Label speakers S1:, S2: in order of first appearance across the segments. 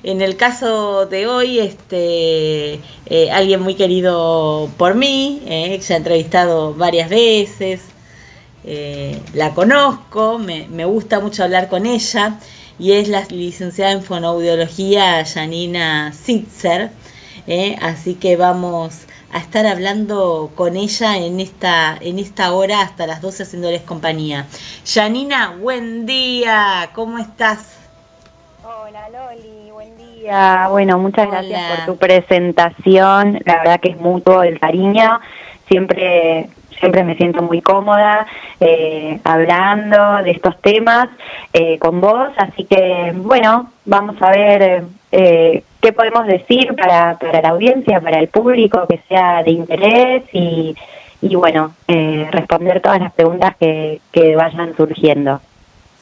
S1: en el caso de hoy, alguien muy querido por mí, que se ha entrevistado varias veces, la conozco, me gusta mucho hablar con ella, y es la licenciada en fonoaudiología Janina Sitzer, así que vamos a estar hablando con ella en esta hora hasta las 12 haciéndoles compañía. Janina, buen día, ¿cómo estás?
S2: Hola Loli, buen día. Bueno, muchas gracias por
S1: Hola.
S2: tu presentación. La verdad que es mutuo el cariño. Siempre me siento muy cómoda hablando de estos temas con vos. Así que, bueno, vamos a ver qué podemos decir para la audiencia, para el público, que sea de interés y bueno, responder todas las preguntas que vayan surgiendo.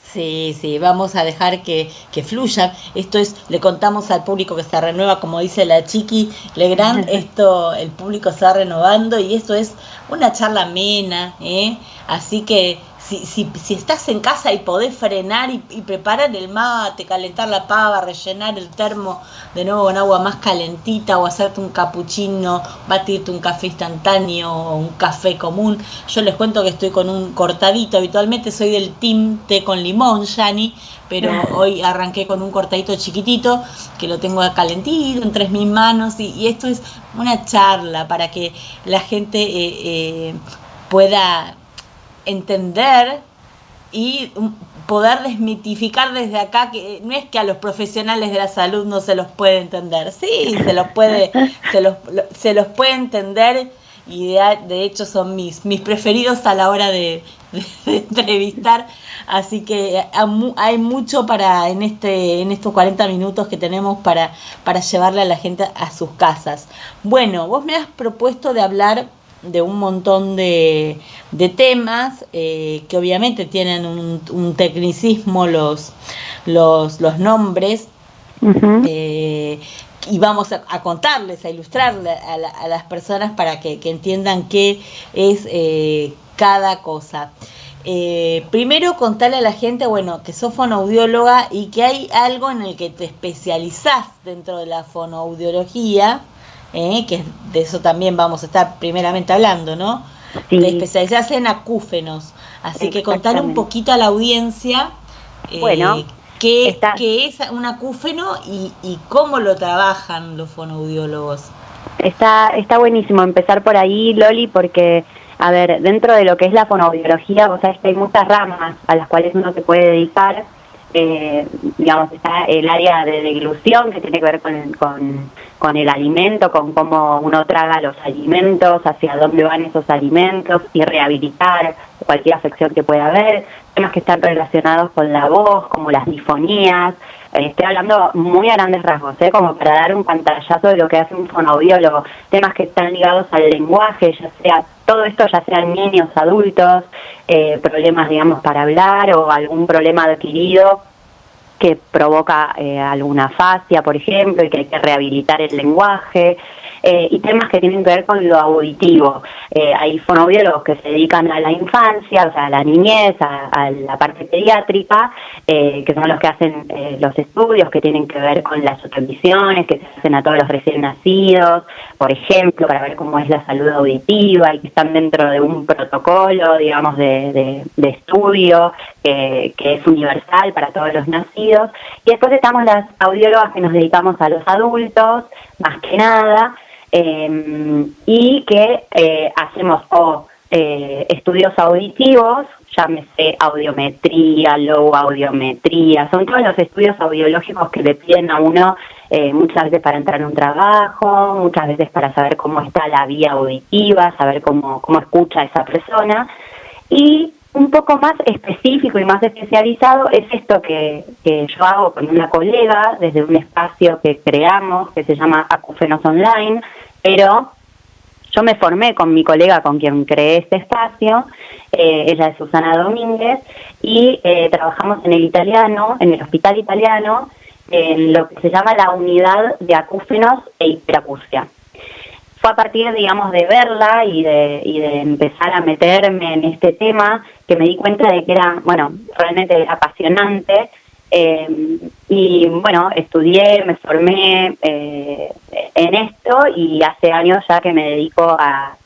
S1: Sí, sí, vamos a dejar que fluya. Esto es, le contamos al público que se renueva, como dice la Chiqui Legrand, el público se va renovando y esto es una charla amena, ¿eh? Así que si estás en casa y podés frenar y preparar el mate, calentar la pava, rellenar el termo de nuevo con agua más calentita o hacerte un capuchino, batirte un café instantáneo o un café común. Yo les cuento que estoy con un cortadito, habitualmente soy del team té con limón, Yani, pero hoy arranqué con un cortadito chiquitito que lo tengo calentito entre mis manos y esto es una charla para que la gente pueda entender y poder desmitificar desde acá que no es que a los profesionales de la salud no se los puede entender, sí, se los puede entender y de hecho son mis preferidos a la hora de entrevistar, así que hay mucho para en estos 40 minutos que tenemos para llevarle a la gente a sus casas. Bueno, vos me has propuesto de hablar de un montón de temas que obviamente tienen un tecnicismo los nombres.
S2: Uh-huh.
S1: Y vamos a contarles, a ilustrarle a las personas para que entiendan qué es cada cosa. Primero contarle a la gente, bueno, que sos fonoaudióloga y que hay algo en el que te especializás dentro de la fonoaudiología, que de eso también vamos a estar primeramente hablando, ¿no?
S2: Sí.
S1: Te especializás en acúfenos, así que contarle un poquito a la audiencia
S2: bueno,
S1: qué es un acúfeno y cómo lo trabajan los fonoaudiólogos.
S2: Está buenísimo empezar por ahí, Loli, porque, a ver, dentro de lo que es la fonoaudiología, vos sabés que hay muchas ramas a las cuales uno se puede dedicar. Digamos, está el área de deglución, que tiene que ver con el alimento, con cómo uno traga los alimentos, hacia dónde van esos alimentos y rehabilitar cualquier afección que pueda haber, temas que están relacionados con la voz, como las difonías. Estoy hablando muy a grandes rasgos, como para dar un pantallazo de lo que hace un fonoaudiólogo, temas que están ligados al lenguaje, ya sea todo esto, ya sean niños, adultos, problemas, digamos, para hablar o algún problema adquirido que provoca alguna fascia, por ejemplo, y que hay que rehabilitar el lenguaje, y temas que tienen que ver con lo auditivo. Hay fonoaudiólogos que se dedican a la infancia, o sea, a la niñez, a la parte pediátrica, que son los que hacen los estudios que tienen que ver con las audiciones, que se hacen a todos los recién nacidos, por ejemplo, para ver cómo es la salud auditiva y que están dentro de un protocolo, digamos, de estudio que es universal para todos los nacidos. Y después estamos las audiólogas que nos dedicamos a los adultos, más que nada, y que hacemos estudios auditivos, llámese audiometría, low audiometría, son todos los estudios audiológicos que le piden a uno muchas veces para entrar en un trabajo, muchas veces para saber cómo está la vía auditiva, saber cómo escucha esa persona. Y un poco más específico y más especializado es esto que yo hago con una colega desde un espacio que creamos que se llama Acúfenos Online, pero yo me formé con mi colega con quien creé este espacio, ella es Susana Domínguez, y trabajamos en el italiano, en el hospital italiano, en lo que se llama la unidad de acúfenos e hiperacusia. Fue a partir, digamos, de verla y de empezar a meterme en este tema que me di cuenta de que era, bueno, realmente apasionante Y bueno, estudié, me formé en esto y hace años ya que me dedico a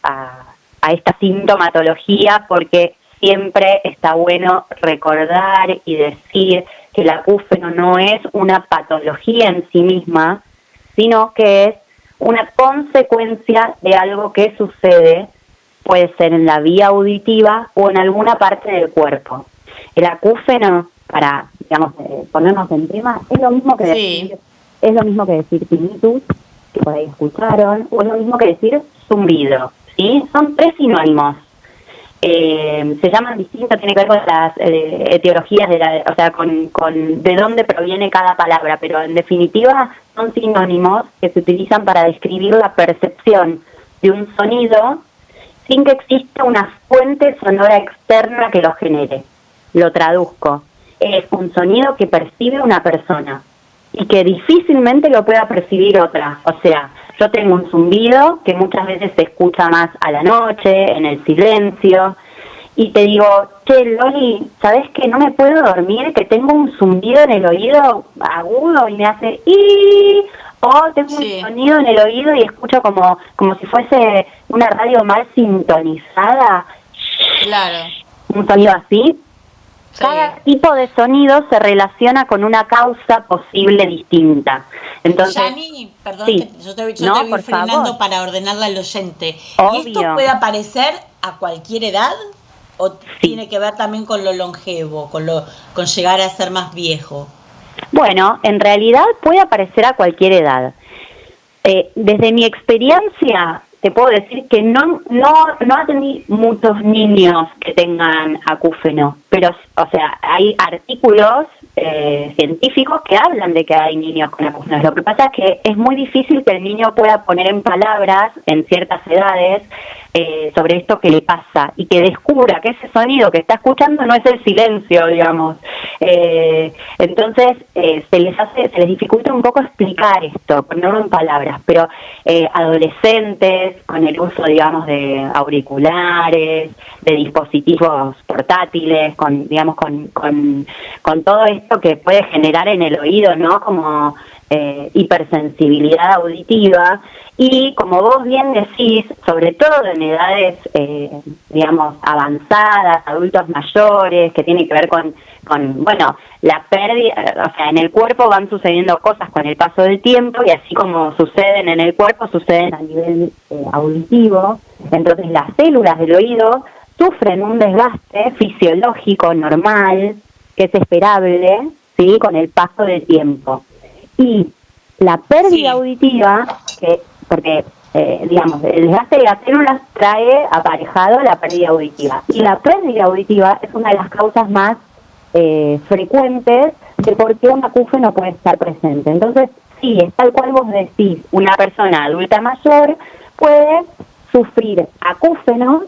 S2: esta sintomatología, porque siempre está bueno recordar y decir que el acúfeno no es una patología en sí misma, sino que es una consecuencia de algo que sucede, puede ser en la vía auditiva o en alguna parte del cuerpo. El acúfeno, para, digamos, ponernos en tema, es lo mismo que decir tinnitus, que por ahí escucharon, o es lo mismo que decir zumbido, ¿sí? Son tres sinónimos. Se llaman distintos, tiene que ver con las etiologías o sea, con de dónde proviene cada palabra, pero en definitiva son sinónimos que se utilizan para describir la percepción de un sonido sin que exista una fuente sonora externa que lo genere. Lo traduzco. Es un sonido que percibe una persona y que difícilmente lo pueda percibir otra. O sea, yo tengo un zumbido que muchas veces se escucha más a la noche, en el silencio, y te digo, che, Loli, ¿sabés que no me puedo dormir? Que tengo un zumbido en el oído agudo y me hace o tengo un sonido en el oído y escucho como si fuese una radio mal sintonizada.
S1: Claro.
S2: Un sonido así. Sí. Cada tipo de sonido se relaciona con una causa posible distinta. Entonces,
S1: Yani, perdón, que yo te voy frenando favor, para ordenarle al oyente. Obvio. ¿Y esto puede aparecer a cualquier edad o tiene que ver también con lo longevo, con llegar a ser más viejo?
S2: Bueno, en realidad puede aparecer a cualquier edad. Desde mi experiencia te puedo decir que no atendí muchos niños que tengan acúfeno, pero, o sea, hay artículos científicos que hablan de que hay niños con acúfeno. Lo que pasa es que es muy difícil que el niño pueda poner en palabras en ciertas edades sobre esto que le pasa y que descubra que ese sonido que está escuchando no es el silencio, digamos. Entonces se les dificulta un poco explicar esto, ponerlo en palabras, pero adolescentes con el uso, digamos, de auriculares, de dispositivos portátiles, con todo esto que puede generar en el oído, ¿no? Como hipersensibilidad auditiva. Y como vos bien decís, sobre todo en edades, digamos, avanzadas, adultos mayores, que tiene que ver con la pérdida, o sea, en el cuerpo van sucediendo cosas con el paso del tiempo y así como suceden en el cuerpo, suceden a nivel auditivo. Entonces las células del oído sufren un desgaste fisiológico normal, que es esperable, ¿sí?, con el paso del tiempo. Y la pérdida auditiva, porque digamos, el desgaste de las células trae aparejado la pérdida auditiva. Y la pérdida auditiva es una de las causas más frecuentes de por qué un acúfeno puede estar presente. Entonces, sí, es tal cual vos decís, una persona adulta mayor puede sufrir acúfenos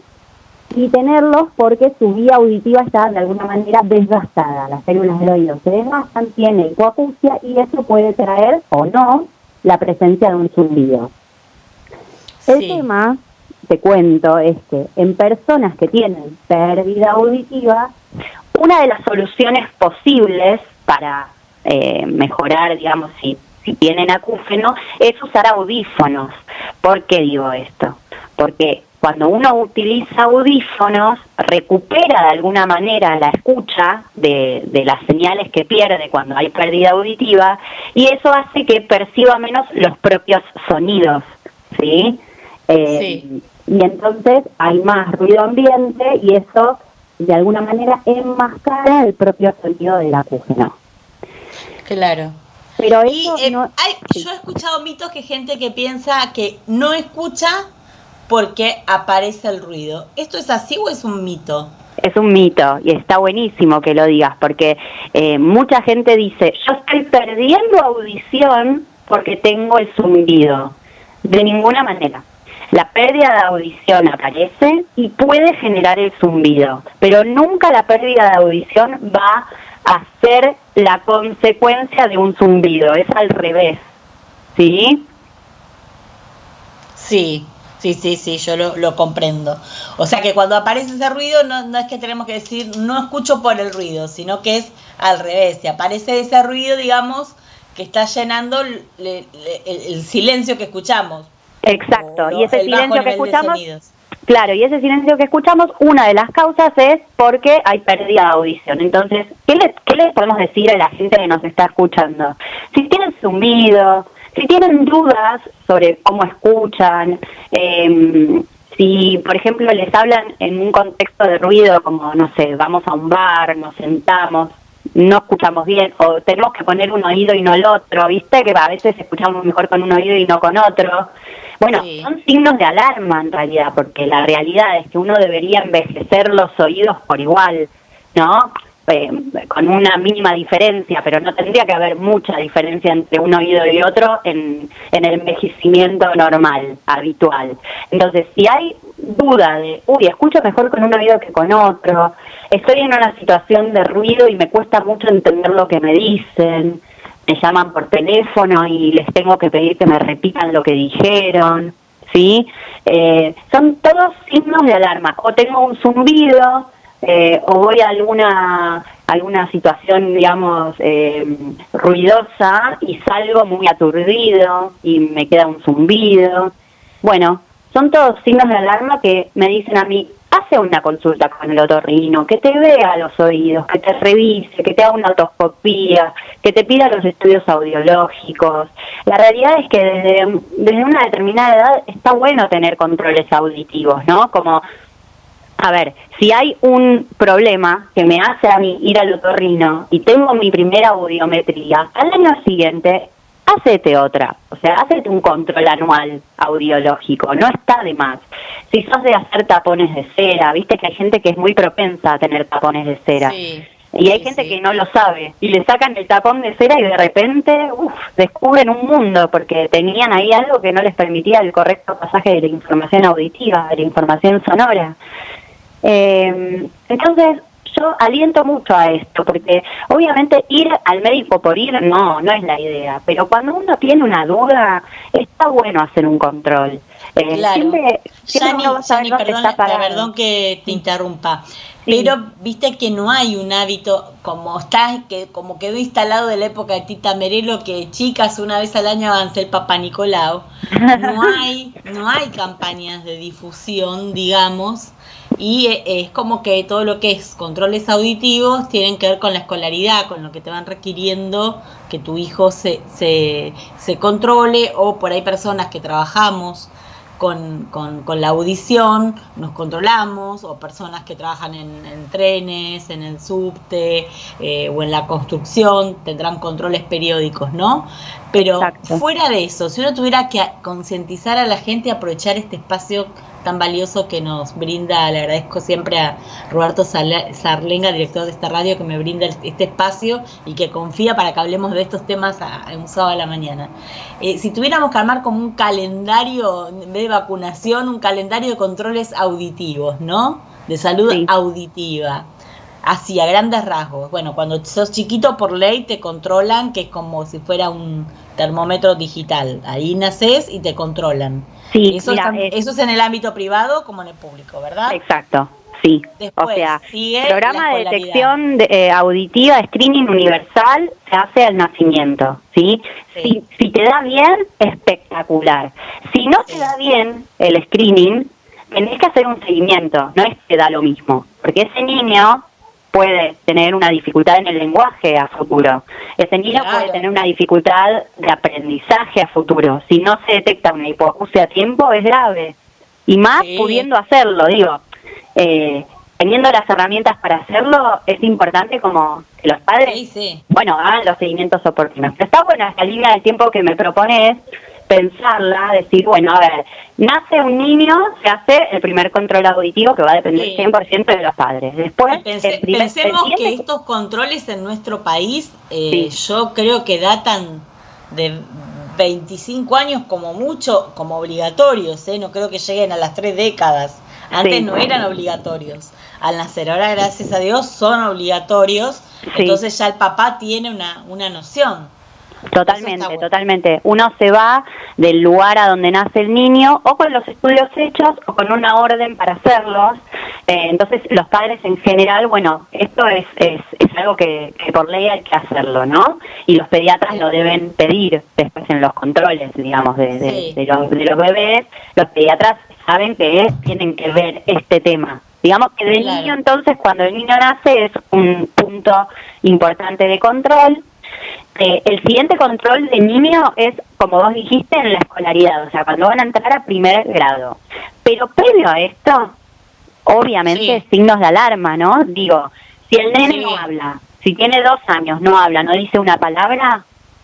S2: y tenerlos porque su vía auditiva está de alguna manera desgastada. Las células del oído se desgastan, tiene hipoacusia y eso puede traer o no la presencia de un zumbido. El tema, te cuento, es que en personas que tienen pérdida auditiva, una de las soluciones posibles para mejorar, digamos, si tienen acúfeno, es usar audífonos. ¿Por qué digo esto? Porque cuando uno utiliza audífonos, recupera de alguna manera la escucha de las señales que pierde cuando hay pérdida auditiva, y eso hace que perciba menos los propios sonidos, ¿sí? Y entonces hay más ruido ambiente y eso de alguna manera enmascara el propio sonido del acúfeno.
S1: Claro.
S2: Pero eso
S1: yo he escuchado mitos que gente que piensa que no escucha porque aparece el ruido. ¿Esto es así o es un mito?
S2: Es un mito y está buenísimo que lo digas porque mucha gente dice, yo estoy perdiendo audición porque tengo el zumbido. De ninguna manera. La pérdida de audición aparece y puede generar el zumbido, pero nunca la pérdida de audición va a ser la consecuencia de un zumbido, es al revés, ¿sí?
S1: Sí, yo lo comprendo. O sea que cuando aparece ese ruido no es que tenemos que decir no escucho por el ruido, sino que es al revés, si aparece ese ruido, digamos, que está llenando el silencio que escuchamos.
S2: Exacto, y ese silencio que escuchamos, claro, y ese silencio que escuchamos, una de las causas es porque hay pérdida de audición. Entonces, ¿qué les podemos decir a la gente que nos está escuchando? Si tienen zumbido, si tienen dudas sobre cómo escuchan, si, por ejemplo, les hablan en un contexto de ruido, como, no sé, vamos a un bar, nos sentamos, no escuchamos bien, o tenemos que poner un oído y no el otro, ¿viste? Que a veces escuchamos mejor con un oído y no con otro. Bueno, sí, son signos de alarma en realidad, porque la realidad es que uno debería envejecer los oídos por igual, ¿no? Con una mínima diferencia, pero no tendría que haber mucha diferencia entre un oído y otro en el envejecimiento normal, habitual. Entonces, si hay duda de, escucho mejor con un oído que con otro, estoy en una situación de ruido y me cuesta mucho entender lo que me dicen, me llaman por teléfono y les tengo que pedir que me repitan lo que dijeron, ¿sí? Son todos signos de alarma. O tengo un zumbido, o voy a alguna situación, digamos, ruidosa y salgo muy aturdido y me queda un zumbido. Bueno, son todos signos de alarma que me dicen a mí, hace una consulta con el otorrino, que te vea los oídos, que te revise, que te haga una otoscopía, que te pida los estudios audiológicos. La realidad es que desde una determinada edad está bueno tener controles auditivos, ¿no? Como, a ver, si hay un problema que me hace a mí ir al otorrino y tengo mi primera audiometría, al año siguiente, hacete otra. O sea, hacete un control anual audiológico, no está de más. Si sos de hacer tapones de cera, viste que hay gente que es muy propensa a tener tapones de cera. Sí, y hay gente que no lo sabe y le sacan el tapón de cera y de repente descubren un mundo porque tenían ahí algo que no les permitía el correcto pasaje de la información auditiva, de la información sonora. Entonces yo aliento mucho a esto porque obviamente ir al médico por ir no es la idea, pero cuando uno tiene una duda está bueno hacer un control.
S1: Claro.
S2: Siempre uno va a saber dónde está parado.
S1: Perdón que te interrumpa, sí, pero viste que no hay un hábito como quedó instalado de la época de Tita Merelo, que chicas una vez al año avanza el Papá Nicolau. No hay campañas de difusión, digamos. Y es como que todo lo que es controles auditivos tienen que ver con la escolaridad, con lo que te van requiriendo que tu hijo se controle, o por ahí personas que trabajamos con la audición, nos controlamos, o personas que trabajan en trenes, en el subte, o en la construcción, tendrán controles periódicos, ¿no? Pero exacto, fuera de eso, si uno tuviera que concientizar a la gente, aprovechar este espacio tan valioso que nos brinda, le agradezco siempre a Roberto Zarlenga, director de esta radio, que me brinda este espacio y que confía para que hablemos de estos temas un sábado a la mañana. Si tuviéramos que armar como un calendario, en vez de vacunación, un calendario de controles auditivos, ¿no? De salud auditiva. Así, a grandes rasgos. Bueno, cuando sos chiquito, por ley te controlan, que es como si fuera un termómetro digital. Ahí nacés y te controlan. Sí, eso es en el ámbito privado como en el público, ¿verdad?
S2: Exacto, sí. Después, o sea, programa de detección auditiva, screening universal, se hace al nacimiento, ¿sí? Si te da bien, espectacular. Si no te da bien el screening, tenés que hacer un seguimiento, no es que da lo mismo, porque ese niño puede tener una dificultad en el lenguaje a futuro. Ese niño puede tener una dificultad de aprendizaje a futuro. Si no se detecta una hipoacusia a tiempo, es grave. Y más pudiendo hacerlo, digo. Teniendo las herramientas para hacerlo, es importante como que los padres, bueno, hagan los seguimientos oportunos. Pero está buena esta línea del tiempo que me propones, pensarla, decir, bueno, a ver, nace un niño, se hace el primer control auditivo que va a depender 100% de los padres. Después,
S1: pensemos que estos controles en nuestro país, yo creo que datan de 25 años como mucho, como obligatorios, no creo que lleguen a las 3 décadas. Antes no eran obligatorios al nacer, ahora gracias a Dios son obligatorios, entonces ya el papá tiene una noción.
S2: Totalmente. Uno se va del lugar a donde nace el niño o con los estudios hechos o con una orden para hacerlos. Entonces, los padres en general, bueno, esto es algo que por ley hay que hacerlo, ¿no? Y los pediatras lo deben pedir después en los controles, digamos, de los bebés. Los pediatras saben que tienen que ver este tema. Digamos que del niño, entonces, cuando el niño nace, es un punto importante de control. El siguiente control de niño es, como vos dijiste, en la escolaridad, o sea, cuando van a entrar a primer grado. Pero previo a esto, obviamente, signos de alarma, ¿no? Digo, si el nene no habla, si tiene 2 años, no habla, no dice una palabra,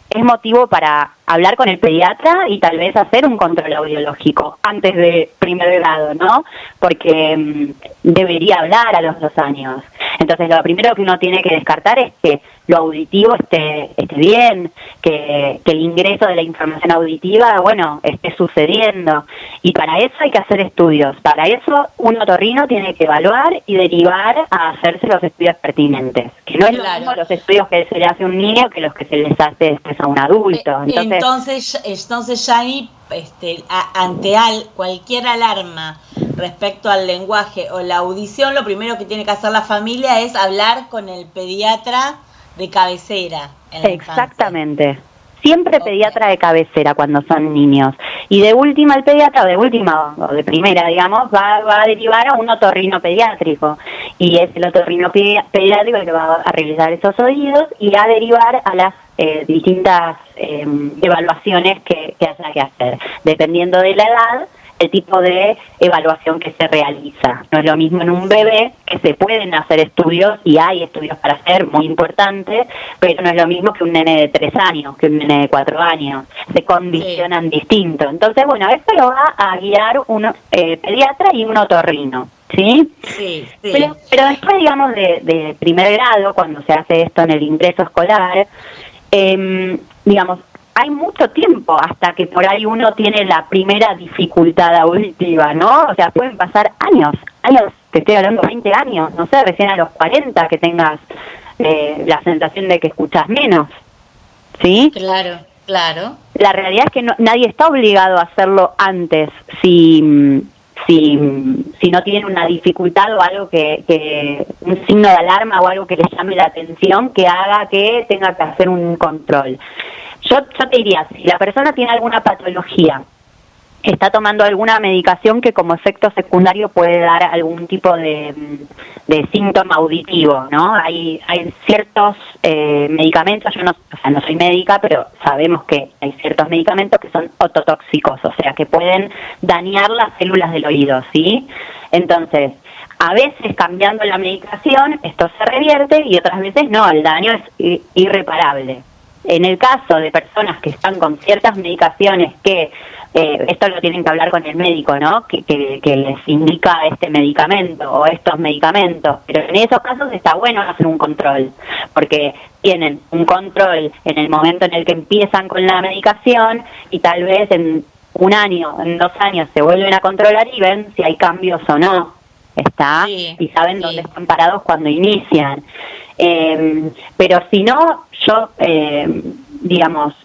S2: es motivo para hablar con el pediatra y tal vez hacer un control audiológico antes de primer grado, ¿no? Porque debería hablar a los 2 años. Entonces, lo primero que uno tiene que descartar es que lo auditivo esté bien, que el ingreso de la información auditiva, bueno, esté sucediendo. Y para eso hay que hacer estudios. Para eso un otorrino tiene que evaluar y derivar a hacerse los estudios pertinentes. Que no es lo mismo los estudios que se le hace a un niño que los que se les hace después a un adulto.
S1: Entonces Yani, ante cualquier alarma respecto al lenguaje o la audición, lo primero que tiene que hacer la familia es hablar con el pediatra de cabecera.
S2: Exactamente. Siempre pediatra de cabecera cuando son niños. Y de última el pediatra, o de primera, digamos, va a derivar a un otorrino pediátrico. Y es el otorrino pediátrico el que va a revisar esos oídos y a derivar a las distintas evaluaciones que haya que hacer. Dependiendo de la edad, el tipo de evaluación que se realiza. No es lo mismo en un bebé, que se pueden hacer estudios, y hay estudios para hacer, muy importantes, pero no es lo mismo que un nene de 3 años, que un nene de 4 años. Se condicionan distinto. Entonces, bueno, esto lo va a guiar un pediatra y un otorrino. ¿Sí?
S1: Sí.
S2: Pero después, digamos, de primer grado, cuando se hace esto en el ingreso escolar, digamos, hay mucho tiempo hasta que por ahí uno tiene la primera dificultad auditiva, ¿no? O sea, pueden pasar años, te estoy hablando 20 años, no sé, recién a los 40 que tengas la sensación de que escuchas menos, ¿sí?
S1: Claro.
S2: La realidad es que nadie está obligado a hacerlo antes, si no tienen una dificultad o algo que un signo de alarma o algo que les llame la atención que haga que tenga que hacer un control. Yo te diría, si la persona tiene alguna patología, está tomando alguna medicación que como efecto secundario puede dar algún tipo de síntoma auditivo, ¿no? Hay ciertos medicamentos, yo no soy médica, pero sabemos que hay ciertos medicamentos que son ototóxicos, o sea, que pueden dañar las células del oído, ¿sí? Entonces, a veces cambiando la medicación esto se revierte y otras veces no, el daño es irreparable. En el caso de personas que están con ciertas medicaciones que esto lo tienen que hablar con el médico, ¿no? Que les indica este medicamento o estos medicamentos, pero en esos casos está bueno hacer un control, porque tienen un control en el momento en el que empiezan con la medicación y tal vez en 1 año, en 2 años se vuelven a controlar y ven si hay cambios o no, y saben dónde están parados cuando inician. Pero si no, yo, digamos,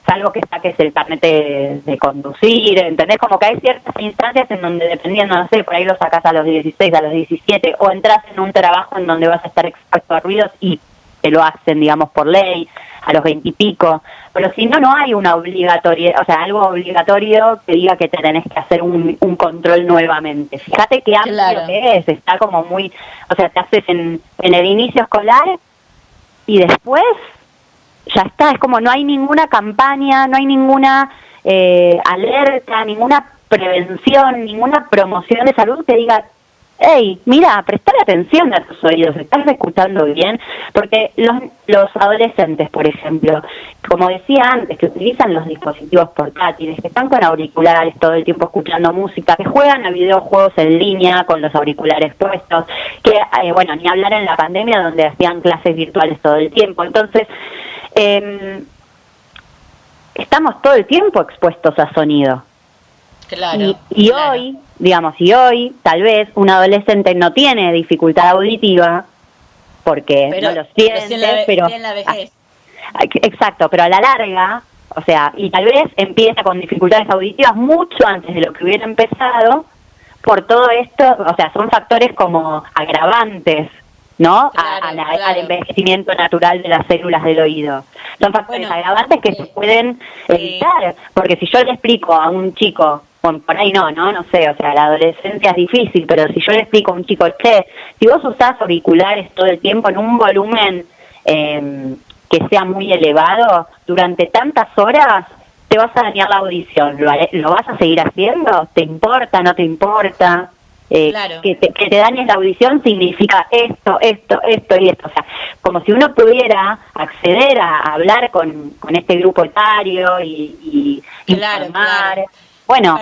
S2: salvo que saques el carnet de conducir, ¿entendés? Como que hay ciertas instancias en donde dependiendo, no sé, por ahí lo sacas a los 16, a los 17, o entras en un trabajo en donde vas a estar expuesto a ruidos y te lo hacen, digamos, por ley, a los 20 y pico. Pero si no, no hay una obligatoria, o sea, algo obligatorio que diga que te tenés que hacer un control nuevamente. Fíjate qué amplio que es, está como muy, o sea, te haces en el inicio escolar y después ya está, es como no hay ninguna campaña, no hay ninguna alerta, ninguna prevención, ninguna promoción de salud que diga, hey, mira, prestar atención a tus oídos, ¿estás escuchando bien? Porque los adolescentes, por ejemplo, como decía antes, que utilizan los dispositivos portátiles, que están con auriculares todo el tiempo escuchando música, que juegan a videojuegos en línea con los auriculares puestos, que, bueno, ni hablar en la pandemia donde hacían clases virtuales todo el tiempo. Entonces, estamos todo el tiempo expuestos a sonido.
S1: Claro.
S2: Y hoy, digamos, tal vez un adolescente no tiene dificultad auditiva porque no lo siente, pero
S1: en la vejez.
S2: Exacto, pero a la larga, o sea, y tal vez empieza con dificultades auditivas mucho antes de lo que hubiera empezado, por todo esto, o sea, son factores como agravantes, ¿no?
S1: Claro,
S2: Al envejecimiento natural de las células del oído. Son factores agravantes que se pueden evitar, porque si yo le explico a un chico, bueno, por ahí no sé, o sea, la adolescencia es difícil, pero si yo le explico a un chico, si vos usás auriculares todo el tiempo en un volumen que sea muy elevado, durante tantas horas, te vas a dañar la audición. ¿Lo vas a seguir haciendo? ¿Te importa, no te importa?
S1: Claro.
S2: Que te dañes la audición significa esto y esto. O sea, como si uno pudiera acceder a hablar con este grupo etario y informar.
S1: Claro.
S2: Bueno,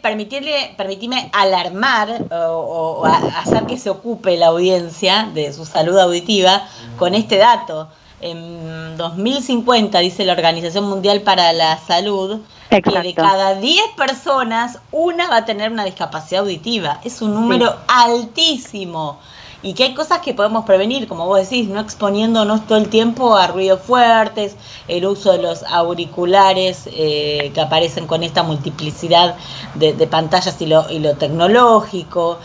S1: permitime alarmar o hacer que se ocupe la audiencia de su salud auditiva con este dato. En 2050, dice la Organización Mundial para la Salud,
S2: exacto,
S1: que de cada 10 personas, una va a tener una discapacidad auditiva. Es un número altísimo. Y que hay cosas que podemos prevenir, como vos decís, no exponiéndonos todo el tiempo a ruidos fuertes, el uso de los auriculares que aparecen con esta multiplicidad de pantallas y lo tecnológico,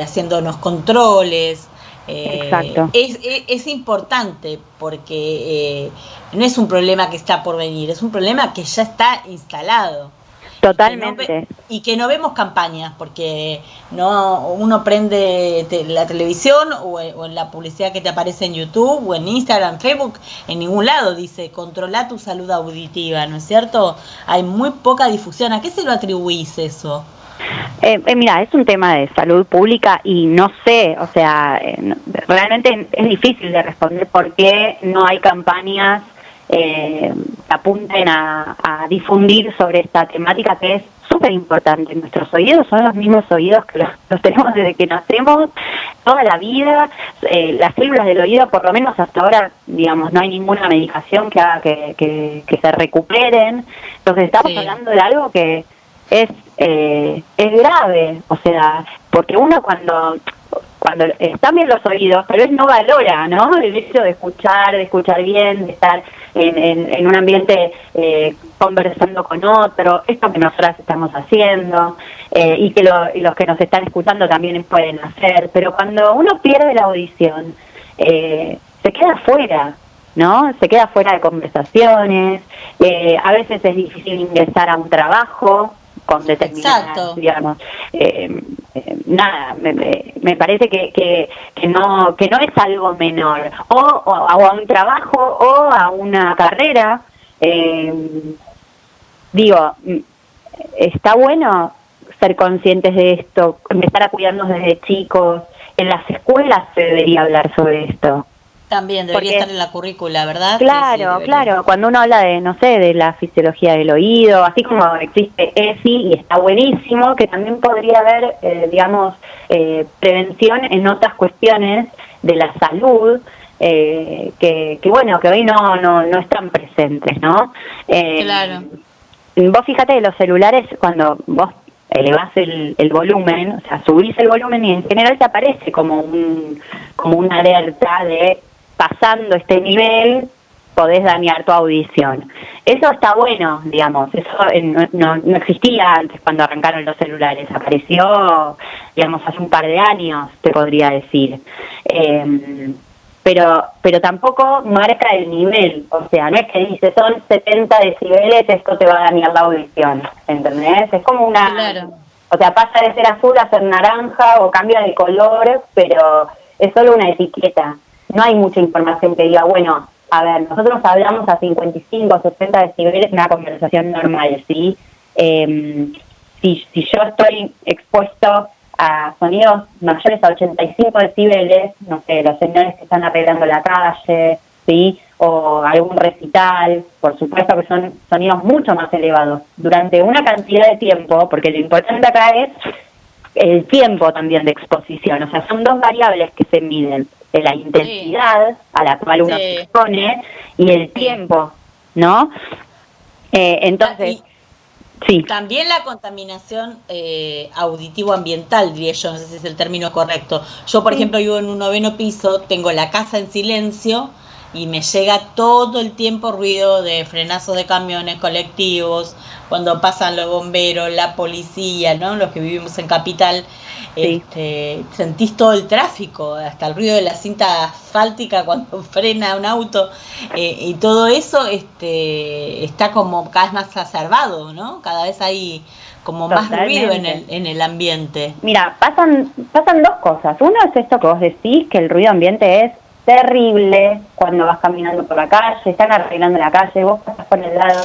S1: haciéndonos controles.
S2: Exacto.
S1: Es importante porque no es un problema que está por venir, es un problema que ya está instalado.
S2: Totalmente.
S1: Y que no vemos campañas, porque uno prende la televisión o en la publicidad que te aparece en YouTube o en Instagram, Facebook, en ningún lado dice controla tu salud auditiva, ¿no es cierto? Hay muy poca difusión. ¿A qué se lo atribuís eso?
S2: Mira, es un tema de salud pública y no sé, o sea, realmente es difícil de responder por qué no hay campañas que apunten a difundir sobre esta temática que es súper importante. Nuestros oídos son los mismos oídos que los tenemos desde que nacemos, toda la vida. Las células del oído, por lo menos hasta ahora, digamos, no hay ninguna medicación que haga que se recuperen. Entonces estamos hablando de algo que es grave, o sea, porque uno cuando están bien los oídos, tal vez no valora, ¿no? El hecho de escuchar bien, de estar en un ambiente conversando con otro, esto que nosotras estamos haciendo, y que los que nos están escuchando también pueden hacer, pero cuando uno pierde la audición, se queda fuera, ¿no? Se queda fuera de conversaciones, a veces es difícil ingresar a un trabajo con determinadas, digamos, nada, me parece que no es algo menor, o a un trabajo o a una carrera. Digo, está bueno ser conscientes de esto, empezar a cuidarnos desde chicos. En las escuelas se debería hablar sobre esto.
S1: También debería estar en la currícula, ¿verdad?
S2: Claro, claro. Cuando uno habla de, no sé, de la fisiología del oído, así como existe ESI y está buenísimo, que también podría haber, digamos, prevención en otras cuestiones de la salud, que bueno, que hoy no están presentes, ¿no?
S1: Claro.
S2: Vos fíjate de los celulares, cuando vos elevás el volumen, o sea, subís el volumen y en general te aparece como una alerta de pasando este nivel podés dañar tu audición. Eso está bueno, digamos, eso no existía antes cuando arrancaron los celulares, apareció, digamos, hace un par de años, te podría decir. Pero tampoco marca el nivel, o sea, no es que dice son 70 decibeles, esto te va a dañar la audición, ¿entendés? Es como una...
S1: Claro.
S2: O sea, pasa de ser azul a ser naranja o cambia de color, pero es solo una etiqueta. No hay mucha información que diga, bueno, a ver, nosotros hablamos a 55 o 60 decibeles en una conversación normal, ¿sí? Si yo estoy expuesto a sonidos mayores a 85 decibeles, no sé, los señores que están arreglando la calle, ¿sí? O algún recital, por supuesto que son sonidos mucho más elevados, durante una cantidad de tiempo, porque lo importante acá es el tiempo también de exposición, o sea, son dos variables que se miden, la intensidad a la cual uno se expone y el tiempo, ¿no? Entonces... Sí.
S1: También la contaminación auditivo-ambiental, diría yo, no sé si es el término correcto. Yo, por ejemplo, vivo en un 9º piso, tengo la casa en silencio y me llega todo el tiempo ruido de frenazos de camiones, colectivos, cuando pasan los bomberos, la policía, ¿no? Los que vivimos en Capital,
S2: Sí.
S1: sentís todo el tráfico, hasta el ruido de la cinta asfáltica cuando frena un auto, y todo eso está como cada vez más exacerbado, ¿no? Cada vez hay como más ruido
S2: Totalmente.
S1: en el ambiente.
S2: Mira, pasan dos cosas. Uno es esto que vos decís, que el ruido ambiente es terrible cuando vas caminando por la calle, están arreglando la calle, vos pasás por el lado,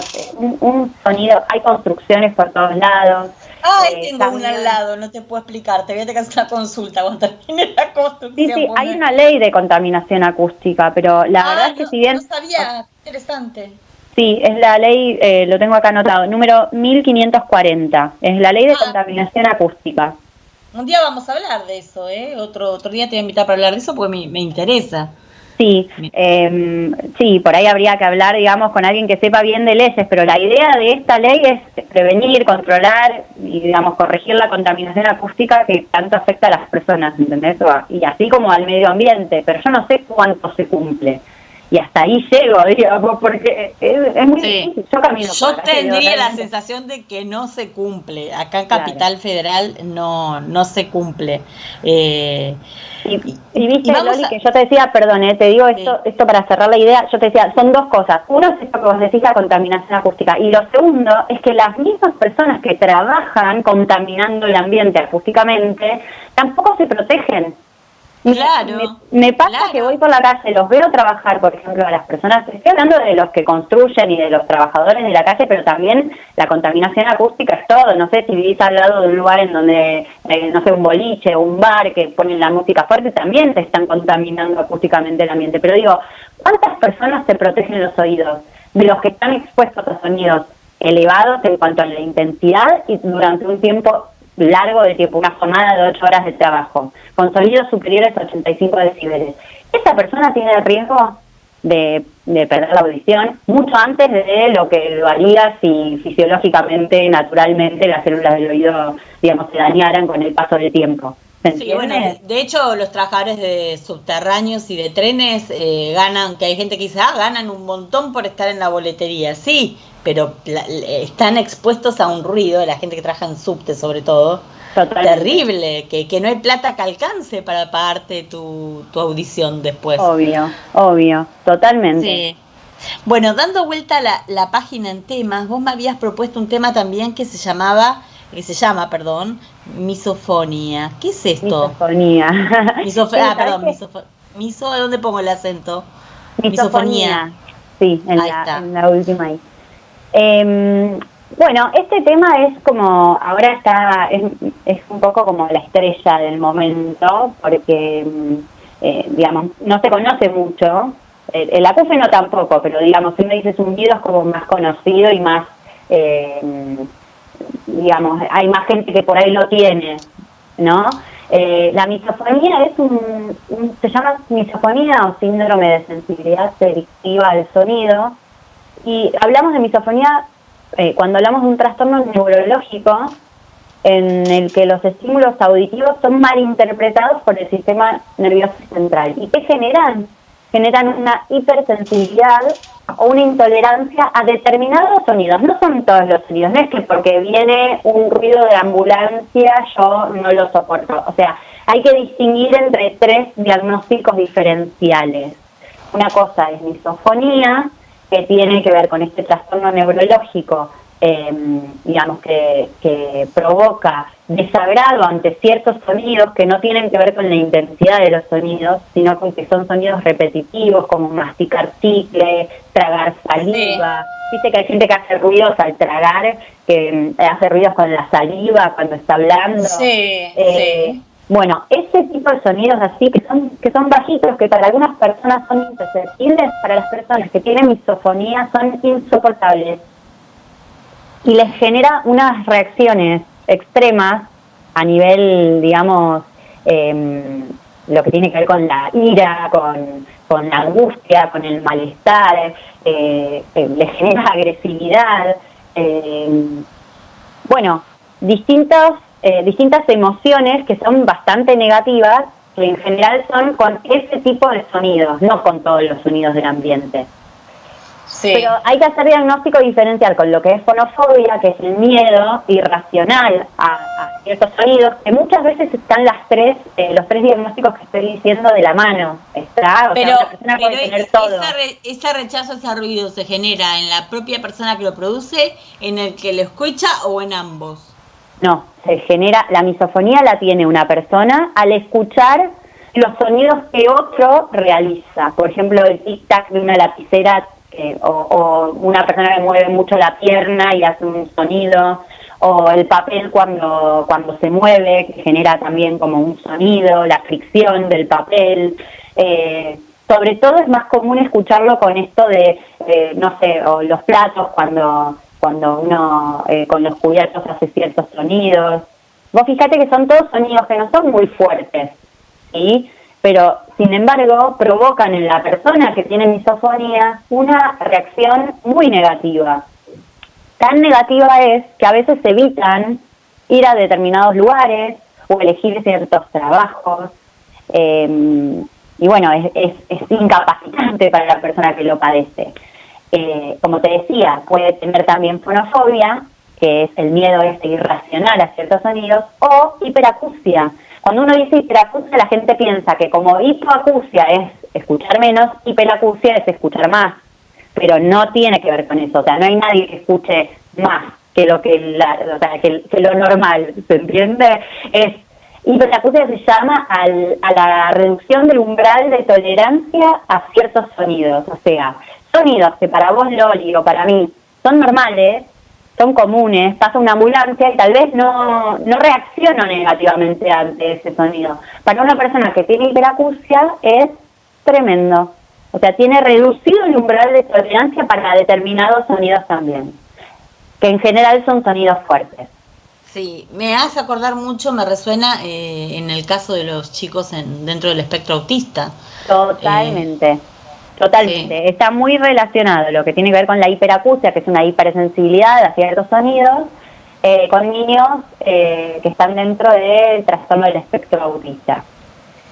S2: un sonido, hay construcciones por todos lados.
S1: Ay, tengo una al
S2: Camiones.
S1: lado, no te puedo explicar, te voy a tener que hacer una consulta cuando termine la
S2: Sí,
S1: construcción.
S2: sí, hay una ley de contaminación acústica, pero la verdad es que
S1: No,
S2: si
S1: no
S2: bien...
S1: sabía, interesante.
S2: Sí, es la ley, lo tengo acá anotado, número 1540, es la ley de
S1: Ah,
S2: contaminación acústica.
S1: un día vamos a hablar de eso, ¿eh? Otro día te voy a invitar para hablar de eso porque me interesa.
S2: Sí, sí, por ahí habría que hablar, digamos, con alguien que sepa bien de leyes, pero la idea de esta ley es prevenir, controlar y, digamos, corregir la contaminación acústica que tanto afecta a las personas, ¿entendés? Y así como al medio ambiente, pero yo no sé cuánto se cumple. Y hasta ahí llego, digamos, porque es muy difícil. Yo camino por
S1: Yo
S2: la calle y digo,
S1: tendría la
S2: realmente,
S1: sensación de que no se cumple. Acá en
S2: claro.
S1: Capital Federal no se cumple. Eh,
S2: Y
S1: y
S2: viste,
S1: vamos
S2: Loli,
S1: a...
S2: que yo te decía, perdón, te digo
S1: Sí.
S2: esto para cerrar la idea, yo te decía, son dos cosas. Uno es esto que vos decís, la contaminación acústica. Y lo segundo es que las mismas personas que trabajan contaminando el ambiente acústicamente tampoco se protegen.
S1: Claro,
S2: Me pasa
S1: claro.
S2: que voy por la calle, los veo trabajar, por ejemplo, a las personas, estoy hablando de los que construyen y de los trabajadores de la calle, pero también la contaminación acústica es todo. No sé si vivís al lado de un lugar en donde, no sé, un boliche o un bar que ponen la música fuerte, también te están contaminando acústicamente el ambiente. Pero digo, ¿cuántas personas se protegen los oídos de los que están expuestos a sonidos elevados en cuanto a la intensidad y durante un tiempo largo de tiempo, una jornada de 8 horas de trabajo, con sonidos superiores a 85 decibeles? Esa persona tiene el riesgo de perder la audición mucho antes de lo que lo haría si fisiológicamente, naturalmente, las células del oído, digamos, se dañaran con el paso del tiempo. ¿Se
S1: Sí, bueno,
S2: entiende?
S1: de hecho los trabajadores de subterráneos y de trenes ganan, que hay gente que dice, ganan un montón por estar en la boletería, sí, pero están expuestos a un ruido, la gente que trabaja en subte sobre todo,
S2: Totalmente.
S1: terrible, que no hay plata que alcance para pagarte tu audición después.
S2: Obvio, totalmente.
S1: Sí. Bueno, dando vuelta la página en temas, vos me habías propuesto un tema también que se llama, perdón, misofonía. ¿Qué es esto?
S2: Misofonía. Sí, ¿sabés
S1: Perdón,
S2: qué?
S1: miso, ¿de dónde pongo el acento?
S2: Misofonía. Sí,
S1: Ahí está.
S2: en la última ahí. Bueno, este tema es como, ahora es un poco como la estrella del momento, porque, digamos, no se conoce mucho. El acúfeno tampoco, pero digamos, si me dices un video es como más conocido y más, digamos, hay más gente que por ahí lo tiene, ¿no? La misofonía es se llama misofonía o síndrome de sensibilidad selectiva al sonido, y hablamos de misofonía cuando hablamos de un trastorno neurológico en el que los estímulos auditivos son malinterpretados por el sistema nervioso central. ¿Y qué generan? Generan una hipersensibilidad o una intolerancia a determinados sonidos. No son todos los sonidos, no es que porque viene un ruido de ambulancia yo no lo soporto. O sea, hay que distinguir entre tres diagnósticos diferenciales. Una cosa es misofonía, que tiene que ver con este trastorno neurológico, digamos, que provoca desagrado ante ciertos sonidos que no tienen que ver con la intensidad de los sonidos, sino con que son sonidos repetitivos, como masticar chicle, tragar saliva. Viste que hay gente que hace ruidos al tragar, que hace ruidos con la saliva cuando está hablando.
S1: Sí.
S2: Bueno, ese tipo de sonidos así, que son bajitos, que para algunas personas son imperceptibles, para las personas que tienen misofonía son insoportables. Y les genera unas reacciones extremas a nivel, digamos, lo que tiene que ver con la ira, con la angustia, con el malestar, les genera agresividad. Bueno, distintas emociones que son bastante negativas, que en general son con ese tipo de sonidos, no con todos los sonidos del ambiente.
S1: Sí.
S2: Pero hay que hacer diagnóstico diferencial con lo que es fonofobia, que es el miedo irracional a ciertos sonidos, que muchas veces están los tres diagnósticos que estoy diciendo de la mano.
S1: Pero
S2: una persona puede tener todo.
S1: ese rechazo a ese ruido se genera en la propia persona que lo produce, en el que lo escucha o en ambos.
S2: No, se genera, la misofonía la tiene una persona al escuchar los sonidos que otro realiza. Por ejemplo, el tic-tac de una lapicera o una persona que mueve mucho la pierna y hace un sonido, o el papel cuando se mueve, que genera también como un sonido, la fricción del papel. Sobre todo es más común escucharlo con esto de, no sé, o los platos cuando uno con los cubiertos hace ciertos sonidos. Vos fíjate que son todos sonidos que no son muy fuertes, ¿sí? Pero, sin embargo, provocan en la persona que tiene misofonía una reacción muy negativa. Tan negativa es que a veces evitan ir a determinados lugares o elegir ciertos trabajos. Y bueno, es incapacitante para la persona que lo padece. Como te decía, puede tener también fonofobia, que es el miedo irracional a ciertos sonidos, o hiperacusia. Cuando uno dice hiperacusia, la gente piensa que como hipoacusia es escuchar menos, hiperacusia es escuchar más, pero no tiene que ver con eso. O sea, no hay nadie que escuche más que lo que lo normal, ¿se entiende? Hiperacusia se llama a la reducción del umbral de tolerancia a ciertos sonidos. O sea, sonidos que para vos, Loli, o para mí son normales, son comunes, pasa una ambulancia y tal vez no reacciono negativamente ante ese sonido. Para una persona que tiene hiperacusia es tremendo. O sea, tiene reducido el umbral de tolerancia para determinados sonidos también, que en general son sonidos fuertes.
S1: Sí, me hace acordar mucho, me resuena en el caso de los chicos dentro del espectro autista.
S2: Totalmente. Totalmente, sí. Está muy relacionado lo que tiene que ver con la hiperacusia, que es una hipersensibilidad a ciertos sonidos, con niños que están dentro del trastorno del espectro autista.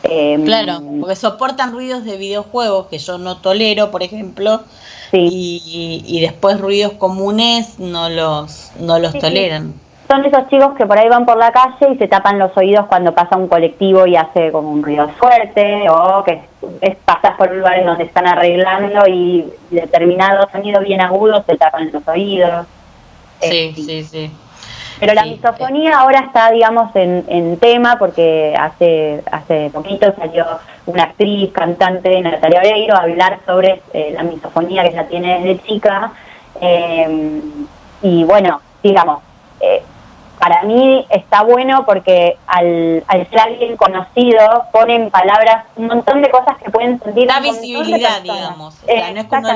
S1: Claro, porque soportan ruidos de videojuegos que yo no tolero, por ejemplo, sí. y después ruidos comunes no los toleran.
S2: Sí. Son esos chicos que por ahí van por la calle y se tapan los oídos cuando pasa un colectivo y hace como un ruido fuerte, o que pasas por lugares donde están arreglando y determinado sonido bien agudo se tapan los oídos.
S1: Sí.
S2: Pero la misofonía ahora está, digamos, en tema, porque hace poquito salió una actriz, cantante, Natalia Oreiro, a hablar sobre la misofonía, que ella tiene desde chica. Y bueno, digamos, para mí está bueno porque al ser alguien conocido pone en palabras un montón de cosas que pueden sentir.
S1: Da visibilidad, digamos. O sea, no es que uno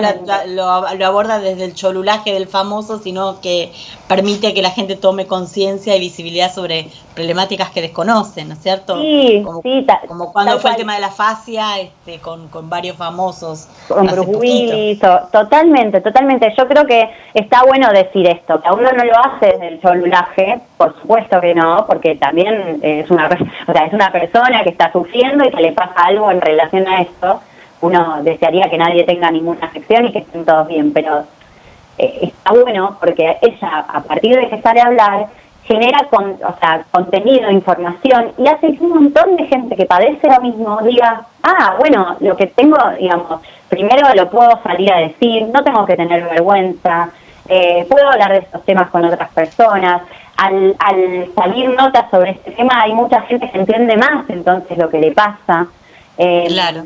S1: lo aborda desde el cholulaje del famoso, sino que permite que la gente tome conciencia y visibilidad sobre problemáticas que desconocen, ¿no es cierto?
S2: Sí,
S1: como cuando fue el tema de la fascia, con varios famosos.
S2: Con Bruce Willis, totalmente. Yo creo que está bueno decir esto, que a uno no lo hace desde el cholulaje, por supuesto que no, porque también es una persona que está sufriendo y que le pasa algo en relación a esto. Uno desearía que nadie tenga ninguna afección y que estén todos bien, pero está bueno porque ella, a partir de que sale a hablar, genera contenido, información, y hace que un montón de gente que padece lo mismo diga, bueno, lo que tengo, digamos, primero lo puedo salir a decir, no tengo que tener vergüenza, puedo hablar de estos temas con otras personas. Al salir notas sobre este tema hay mucha gente que entiende más entonces lo que le pasa.
S1: Claro.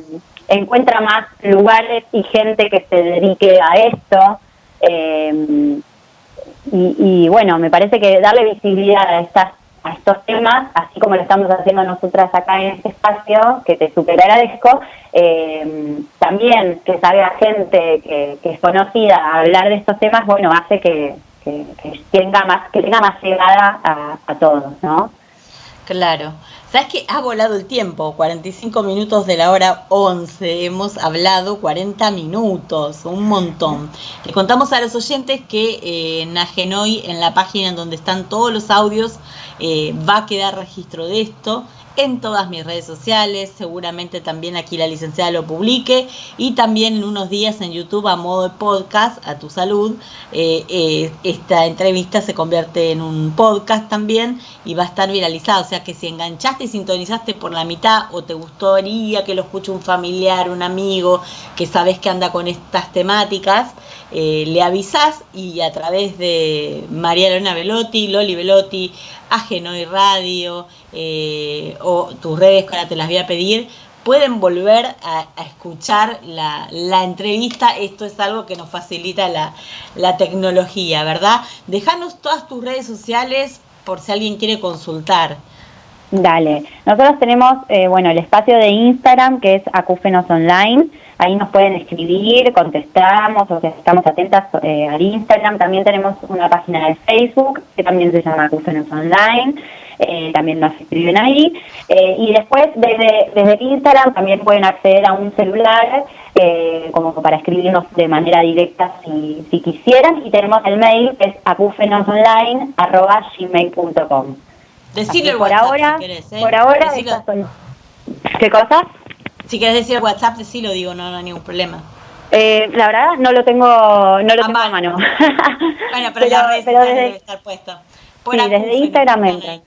S2: Encuentra más lugares y gente que se dedique a esto. Y bueno, me parece que darle visibilidad a estos temas, así como lo estamos haciendo nosotras acá en este espacio, que te súper agradezco, también que salga gente que es conocida a hablar de estos temas, bueno, hace que tenga más llegada a todos, ¿no?
S1: Claro. ¿Sabes que ha volado el tiempo? 45 minutos de la hora 11. Hemos hablado 40 minutos, un montón. Le contamos a los oyentes que en Agenoy, en la página en donde están todos los audios, va a quedar registro de esto en todas mis redes sociales, seguramente también aquí la licenciada lo publique, y también en unos días en YouTube a modo de podcast, a tu salud. Esta entrevista se convierte en un podcast también y va a estar viralizada, o sea que si enganchaste y sintonizaste por la mitad o te gustaría que lo escuche un familiar, un amigo que sabes que anda con estas temáticas, le avisás y a través de María Elena Belotti, Loli Belotti, Agenoy Radio, o tus redes, que ahora te las voy a pedir, pueden volver a escuchar la entrevista. Esto es algo que nos facilita la tecnología, ¿verdad? Dejanos todas tus redes sociales por si alguien quiere consultar.
S2: Dale, nosotros tenemos, el espacio de Instagram, que es Acúfenos Online. Ahí nos pueden escribir, contestamos, o sea, estamos atentas al Instagram. También tenemos una página de Facebook, que también se llama Acúfenos Online. También nos escriben ahí. Y después, desde el Instagram, también pueden acceder a un celular, como para escribirnos de manera directa si quisieran. Y tenemos el mail, que es acufenosonline@gmail.com.
S1: Decirle
S2: por
S1: WhatsApp,
S2: ahora,
S1: si querés,
S2: por ahora, ¿qué cosa?
S1: Si querés decir WhatsApp, decilo, digo, no hay ningún problema.
S2: La verdad no lo tengo a mano.
S1: Bueno, pero la red debe estar puesta.
S2: Sí, desde Instagram entran.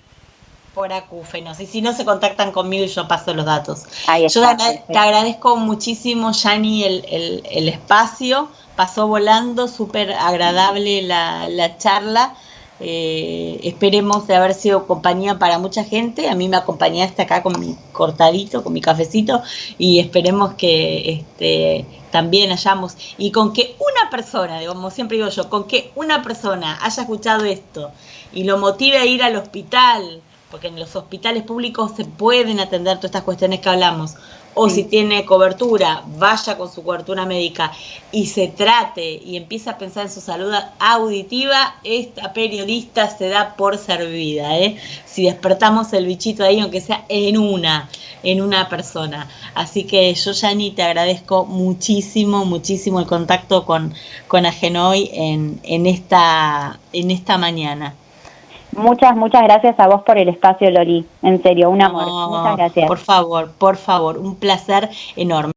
S1: Por Acúfenos. Y si no, se contactan conmigo y yo paso los datos.
S2: Ahí está,
S1: te agradezco muchísimo, Yani, el espacio. Pasó volando, súper agradable la charla. Esperemos de haber sido compañía para mucha gente. A mí me acompañaste acá con mi cortadito, con mi cafecito, y esperemos que también hayamos, y con que una persona, como siempre digo yo, con que una persona haya escuchado esto y lo motive a ir al hospital, porque en los hospitales públicos se pueden atender todas estas cuestiones que hablamos, o si tiene cobertura, vaya con su cobertura médica y se trate y empieza a pensar en su salud auditiva. Esta periodista se da por servida, si despertamos el bichito ahí, aunque sea en una persona. Así que yo, Yani, te agradezco muchísimo el contacto con Agenoy en esta mañana.
S2: Muchas gracias a vos por el espacio, Loli. En serio, un amor. Muchas gracias.
S1: Por favor, un placer enorme.